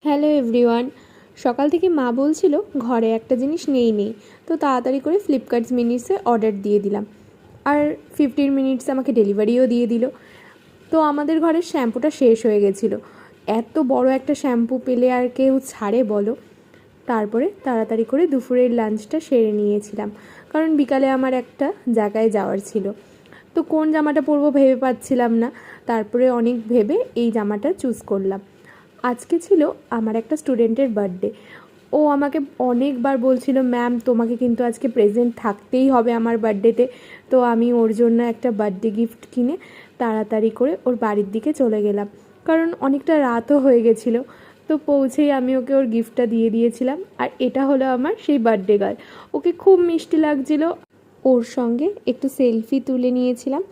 Hello everyone. সকাল থেকে মা বলছিল ঘরে একটা জিনিস নেই, তো তাড়াতাড়ি করে ফ্লিপকার্ট মিনিটসে অর্ডার দিয়ে দিলাম। আর 15 মিনিটসে আমাকে ডেলিভারিও দিয়ে দিল। তো আমাদের ঘরের শ্যাম্পুটা শেষ হয়ে গেছিলো। এত বড় একটা শ্যাম্পু পেলে আর কেউ ছাড়ে বলো। তারপরে তাড়াতাড়ি করে দুপুরের লাঞ্চটা সেরে নিয়েছিলাম, কারণ বিকালে আমার একটা জায়গায় যাওয়ার ছিল। তো কোন জামাটা পরবো ভেবে পাচ্ছিলাম না। তারপরে অনেক ভেবে এই জামাটা চুজ করলাম। আজকে ছিল আমার একটা স্টুডেন্টের বার্থডে। ও আমাকে অনেকবার বলছিল, ম্যাম তোমাকে কিন্তু আজকে প্রেজেন্ট থাকতেই হবে আমার বার্থডেতে। তো আমি ওর জন্য একটা বার্থডে গিফট কিনে তাড়াতাড়ি করে ওর বাড়ির দিকে চলে গেলাম, কারণ অনেকটা রাতও হয়ে গেছিলো। তো পৌঁছেই আমি ওকে ওর গিফটটা দিয়ে দিয়েছিলাম। আর এটা হলো আমার সেই বার্থডে গার্ল। ওকে খুব মিষ্টি লাগছিলো। ওর সঙ্গে একটু সেলফি তুলে নিয়েছিলাম।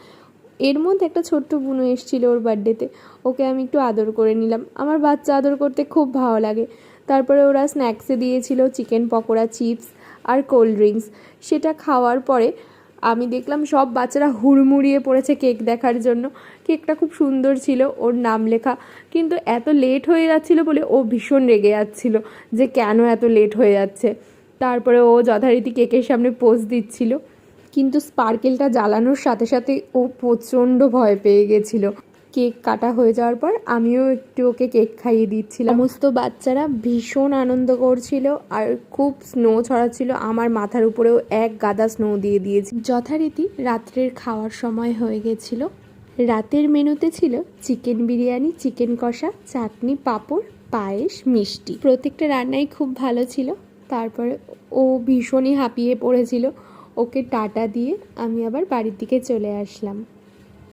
এর মধ্যে একটা ছোট্ট বুনু এসেছিলো ওর বার্থডেতে। ওকে আমি একটু আদর করে নিলাম। আমার বাচ্চা আদর করতে খুব ভালো লাগে। তারপরে ওরা স্ন্যাক্সে দিয়েছিল চিকেন পকোড়া, চিপস আর কোল্ড ড্রিঙ্কস। সেটা খাওয়ার পরে আমি দেখলাম সব বাচ্চারা হুড়মুড়িয়ে পড়েছে কেক দেখার জন্য। কেকটা খুব সুন্দর ছিল, ওর নাম লেখা। কিন্তু এত লেট হয়ে যাচ্ছিলো বলে ও ভীষণ রেগে যাচ্ছিলো যে কেন এত লেট হয়ে যাচ্ছে। তারপরে ও যথারীতি কেকের সামনে পোজ দিচ্ছিল, কিন্তু স্পার্কেলটা জ্বালানোর সাথে সাথে ও প্রচণ্ড ভয় পেয়ে গেছিলো। কেক কাটা হয়ে যাওয়ার পর আমিও একটু ওকে কেক খাইয়ে দিচ্ছিলাম। সমস্ত বাচ্চারা ভীষণ আনন্দ করছিল আর খুব স্নো ছড়াচ্ছিল। আমার মাথার উপরেও এক গাদা স্নো দিয়ে দিয়েছি। যথারীতি রাত্রের খাওয়ার সময় হয়ে গেছিল। রাতের মেনুতে ছিল চিকেন বিরিয়ানি, চিকেন কষা, চাটনি, পাঁপড়, পায়েস, মিষ্টি। প্রত্যেকটা রান্নাই খুব ভালো ছিল। তারপরে ও ভীষণই হাঁপিয়ে পড়েছিল। ওকে টাটা দিয়ে আমি আবার বাড়ির দিকে চলে আসলাম।